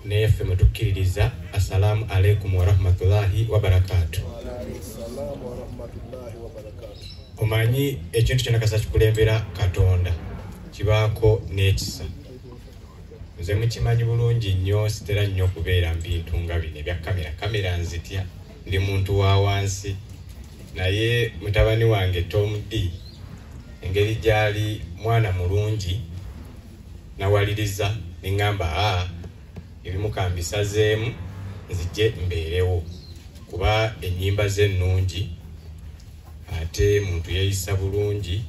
nefe mutukiririza. Assalamu alaikum wa rahmatullahi wa barakatuh. Omanyi ekintu kyonna kasa kikulembera Katonda kibaako n'ekisa. Nze mukimanyi bulungi nnyo, sitera nnyo kubeera mu bintu nga bino ebya kamera nzitya, ndi muntu wa wansi. Naye mutabani wange Tom D engeri gyali mwana mulungi nawaliriza ningamba ebimu kambisazeemu nzije mbeerewo kuba ennyimba ze nnungi ate muntu yeeyisa bulungi.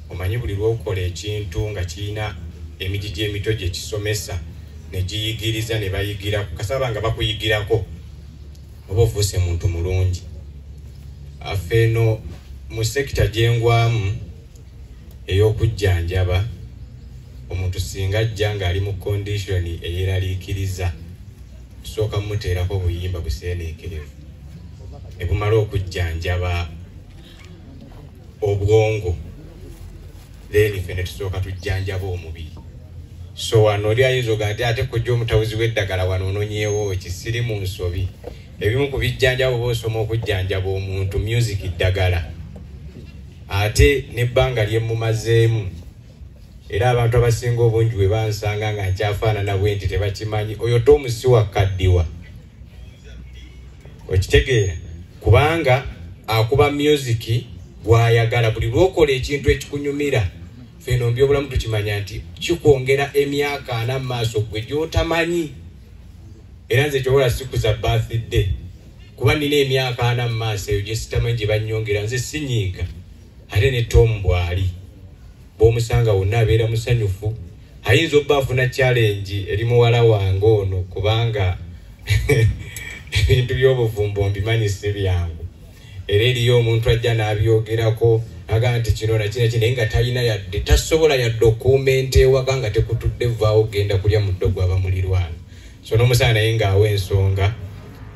Omanyi buli lw'okukola ekintu nga kirina emigigi emito gye kisomesa ne giyigiriza ne bayigirako kasaba nga bakuyigirako oba ofuuse muntu mulungi. Affe eno mu sekita gyengwamu ey'okujjanjaba omuntu singa ajja ng'ali mu kondishoni eyeraliikiriza tusooka mumuteerako obuyimba buseeneekerevu ne bumala okujjanjaba obwongo then ffe ne tusooka tujjanjaba omubiri. So wano oli ayinza ogamba ate kujja omutabuzi w'eddagala wano ononyeewo kisiri mu nsobi. Ebimu ku bijjanjaba oba osoma okujjanjaba omuntu music ddagala ate n'ebbanga lye mumazeemu. Era abantu abasinga obungi bwe bansanga nga nkyafaanana bwe nti tebakimanyi oyo Tom si wakaddiwa. Okitegeera kubanga akuba music gw'ayagala. Buli lw'okola ekintu ekikunyumira ffe no by'obulamu tukimanya nti kikwongera emyaka 4 mu maaso gwe gy'otamanyi. Era nze kyobola sikuza birthday kuba nina emyaka 4 mu maaso eyo gye sitamanyi gye bannyongera. Nze sinyiiga ate ne Tom bw'ali bw'omusanga wonna abeera musanyufu. Ayinza obba afuna challenge eri muwala wange ono kubanga ebintu by'obuvumbo mbimanyi si byangu. Era eriyo omuntu ajja n'abyogerako agamba nti kino na kino naye nga talina yadde tasobola yadde okuumenta ewaka nga tekutudde vaawo genda kulya muddo gwaba mulirwana. So n'omusana naye ng'awa ensonga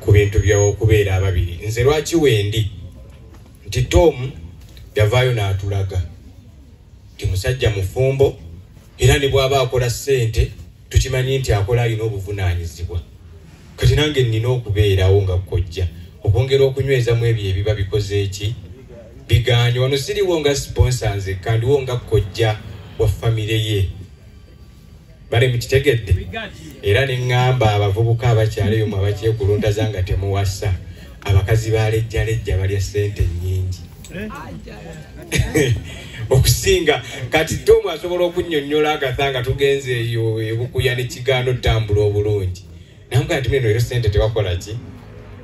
ku bintu by'okubeera ababiri. Nze lwaki wendi nti Tom yavaayo n'atulaga nti musajja mufumbo era ne bw'aba akola ssente tukimanyi nti akola alina obuvunaanyizibwa. Kati nange nnina okubeerawo nga kkojja okwongera okunywezamu ebyo ebiba bikoze eki biganye. Wano siriwo nga sponsor nze kandiwo nga kkojja wa famire ye. Bale mukitegedde. Era ne ŋŋamba abavubuka abakyala eyo mu abakyekuluntaza nga temuwasa abakazi balejjalejja balya ssente nnyingi okusinga kati Tom asobola okunnyonnyola agathanga tugenze eyo ebukuya n'ekigaano tambula obulungi. Namugaa nti mino ero ssente tewakola ki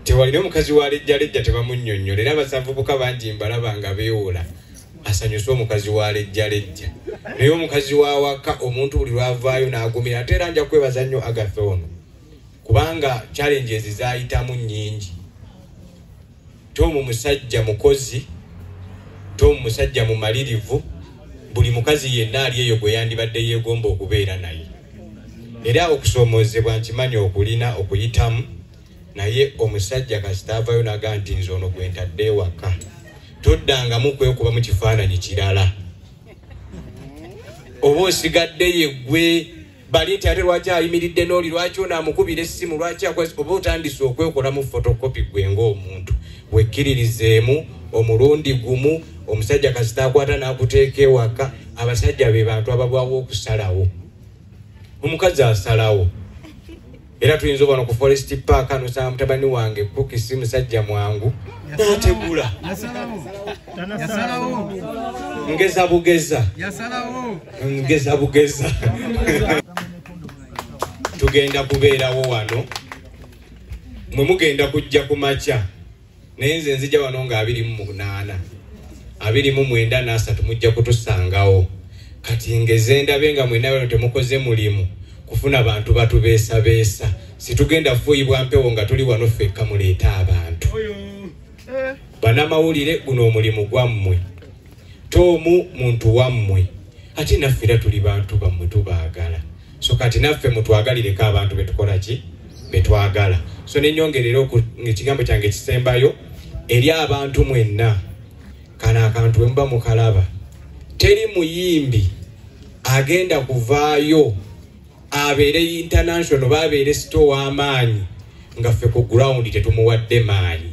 tewalina omukazi walejjalejja tebamunnyonnyola. Era abasavubuka bangi mbalaba nga beewola asanyuse omukazi walejjalejja naye omukazi wawaka omuntu buli lwavaayo n'agumira. Ate era nja kwebaza nnyo Agatha ono kubanga challenges zaayitamu nnyingi. Tom musajja mukozi, Tom musajja mumalirivu. Buli mukazi yenna ali eyo gwe yandibadde yeegomba okubeera naye. Era okusoomozebwa nkimanyi okulina okuyitamu naye omusajja kasita avaayo n'agamba nti nze ono gwe ntadde ewaka toddangamu kwekuba mu kifaananyi kirala oba osigadde yeggwe bali nti ate lwaki ayimiridde n'oli lwaki onaamukubira essimu lwaki oba otandise okwekolamu fotokopi gwe ng'omuntu. Wekkiririzeemu omulundi gumu omusajja kasita akwata n'akuteeka ewaka. Abasajja be bantu ababwawo okusalawo. Omukazi asalawo. Era tuyinza obano ku Forest Park anosanga mutabani wange kukisi musajja mwangu n'ategula ngeza bugeza ngeza bugeza tugenda kubeerawo wano mwe mugenda kujja ku makya naye nze nzija wano nga 28 29 n'asatu mujja kutusangawo. Kati ngeze ndabe nga mwenna wano temukoze mulimu kufuna abantu batubeesa situgenda fuuyibwa mpewo nga tuli wano ffekka muleeta abantu. Bannamawulire guno omulimu gwammwe. Tom muntu wammwe ate naffe era tuli bantu bammwe tubaagala. So kati naffe mutwagalireko abantu betukola ki betwagala. So nenyongerera ekigambo kyange kisembayo eri abantu mwenna kana akantu bwe muba mukalaba teri muyimbi agenda kuvaayo abeere international babeere store w'amaanyi nga ffe ku ground tetumuwadde maanyi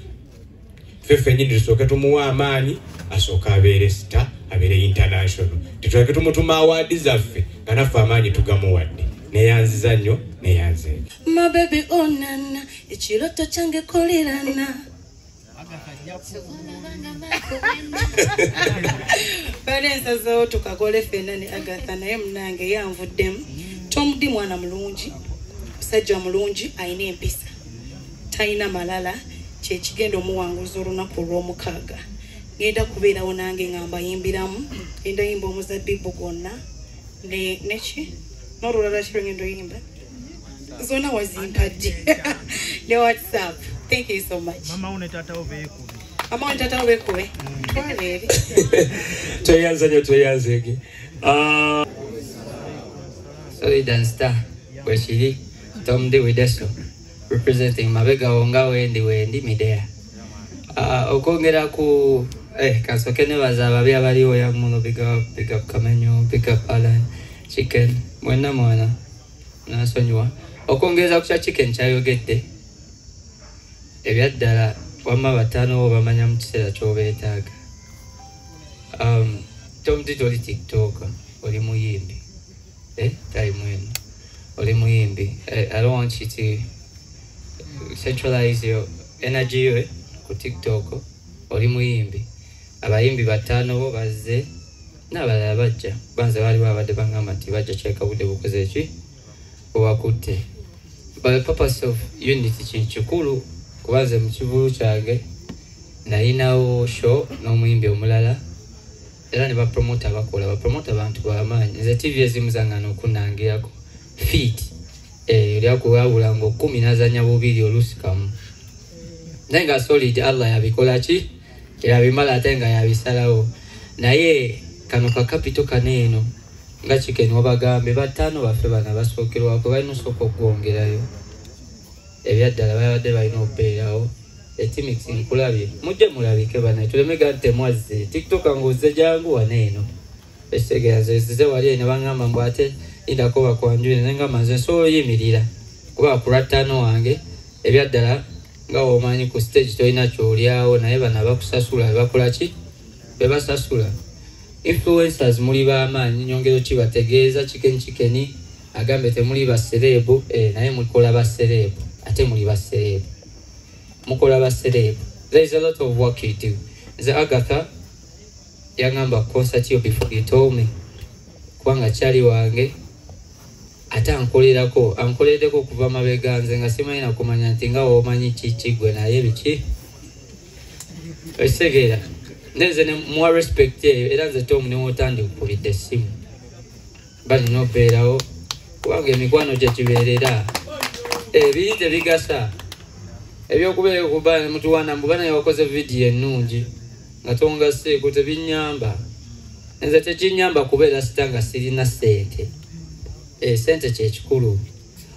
ffe nyini tusooke tumuwa amaanyi asooka abeere star abeere international tetuleke tumutuma awaadi zaffe nga naffe amaanyi tugamuwadde neyanziza nnyo neyanzeeko my baby onana ekiroto kyange kolirana balensazawo tukakole ffenna ne Agatha naye munange yanvuddemu tomudi mwana mulungi musajja mulungi ayina empisa talina malala kyekigenda omuwanguza olunaku olw'omukaaga ngenda kubeerawo nange nga mbayimbiramu ngenda yimba omuzabbibu gwonna neki n'olulala kiro ngenda oyimba zonna wazimpadde ne WhatsApp. Thank you so much. Mama une tata obekube. Mama une tata obekube. Twalere. Toyanzege. Sorry Dan Star. Weshiri. Tom de Wideso. Representing Mabega Onga Wendi Midea. Okongera ku kasoke ne bazaba bya baliwo ya muno big up Kamenyo, big up Alan, Chicken, mwana nasonywa. Okongeza ku chicken kyayogedde. Ebyaddala wamma batano bamanya mu kiseera ky'obeetaaga. Tom did oli TikTok, oli muyimbi. Time when oli muyimbi. I don't want you to centralize your energy ku TikTok. Oli muyimbi. Abayimbi batano bazze n'abalala bajja. Banze bali babadde bangamba nti bajja kyeka budde bukoze eki owakutte. By the purpose of unity kinchukulu kubaze mu kivulu kyange nalinawo show n'omuyimbi omulala era ne bapromota bapromota abantu b'amaanyi nze TV ezimu zangana okunangirako fit olyakuwabula nga 10 nazanya bubiri oluusi kamu naye nga solid Allah yabikola ki yabimala ate nga yabisalawo naye kano kakapito kaneeno nga Chicken wabagambe batano baffe bana basookerwako balina osooka okugwongerayo ebyaddala babadde balina okubeerawo etimix nkulabye mujje mulabike bana tulemega nte mwazze TikTok ng'ozze jangu waneeno esegera nze wali ne bangamba mbu ate indako bakwanjule nengamba nze nsobola oyimirira kuba kulatano wange ebyaddala nga omanyi ku stage tolina kyolyawo naye bana bakusasula bakola ki bebasasula influencers muli b'amaanyi nyongero ki bategeeza Chicken agambe temuli baserebu naye mukola baserebu ate muli baserebu mukola baserebu. There is a lot of work you do. The Agatha yangamba concert yo before you told me kubanga kyali wange ate ankoleddeko kuva mabega nze nga simanyi nakumanya nti nga womanyi kikigwe naye biki esegera nze ne mwa respect era nze Tom ne wotandi kupulidde essimu bali nobeerawo kubanga emikwano gye kibeerera biri tebigasa ebyokubeera kuba mutuwana mbugana yawakoze vidiyo ennungi nga tongaseeko tebinyamba nze tekinyamba kubeera sitanga sirina sente sente kyekikulu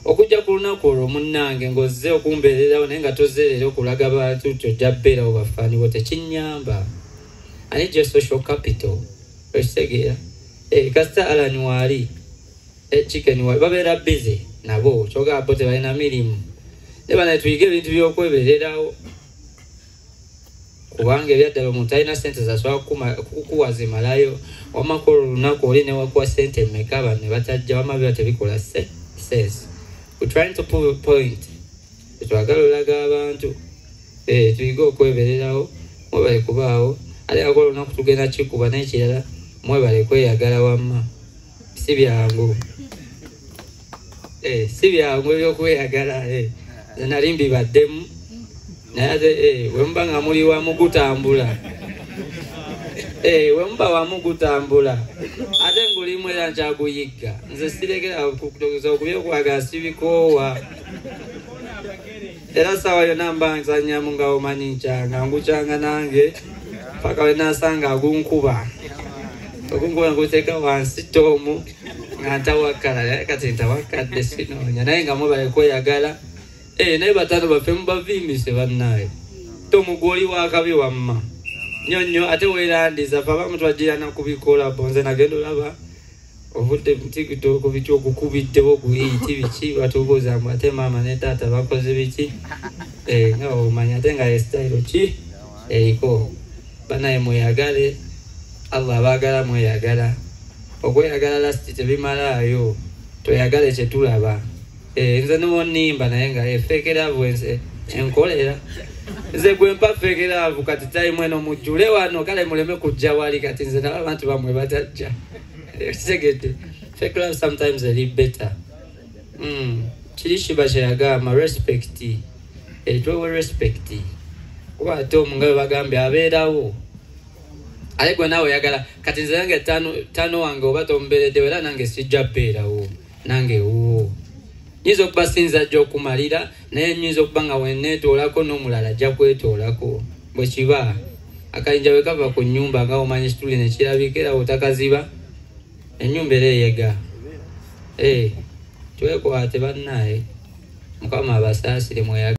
okujja ku lunaku olwo munnange ng'ozze okumbeererawo naye nga tozeerera okulaga bantu tojja bbeerawo bafaaniwo tekinyamba. I need your social capital. Okitegera kasita Alan waali Chicken waali babeera busy nabo kyogera bo tebalina mirimu ne bana tuyige ebintu by'okwebererawo kubanga ebyaddala omuntu alina sente zasobola kukuwa zimalayo wamakolo olunaku oli newakuwa sente mmeka bano ne batajja wamabiba tebikola sense. We're trying to prove a point. Twagala olaga abantu tuyige okwebererawo mwebale kubaawo ate akola olunaku tugenda kikuba n'ekirala mwebale kweyagala wamma si byangu si byangu ebyokweyagala nali mbibaddemu naye ate wemuba nga muli wamu gutambula wemuba wamu gutambula ate ngulimu era nkyaguyigga nze sirekera kutogeza okubyokwagala sibikoowa era sawa yonna mba nsannyamu nga omanyi nkyanga ngukyanga nange paka wenasanga agunkuba nguteeka wansi Tomu nga ntawakala kati ntawakadde sinoonya naye nga mwebale kweyagala naye batano baffe mubavimbise bannaye Tomu gwoli wakabi wamma nyonnyo ate weerandiza fe abamu twagirana kubikola bonze nagenda olaba ovudde mu TikTok biki okukubidde bokuyiti biki batubuuza mbu ate maama ne taata bakoze biki nga omanya ate nga estayiro ki eriko banaye mweyagale Allah abaagala mweyagala okweyagala lasti tebimalaayo toyagale kyetulaba nze niwonimba naye nga efeekeravu ense enkolera nze gwe mpa feekeravu kati tayimu eno mujjule wano kale muleme kujja wali kati nze naba abantu bamwe batajja segedde feekeravu sometimes eri better kiri kiba kyeyagamba respect etwewe respect kuba ate omungabe bagambye abeerawo ale gwe naawe oyagala kati nze nange tano wange oba tombeereddewo era nange sijja beerawo nange wo nyinza okuba sinza ajja okumalira naye nyinza okuba nga weneetoolako n'omulala ajja kwetoolako bwe kiba akayinja bwe kava ku nnyumba nga omanyi kituli ne kirabika era otakaziba ennyumba era eyega twekwate bannaye mukama abasaasire mweyaga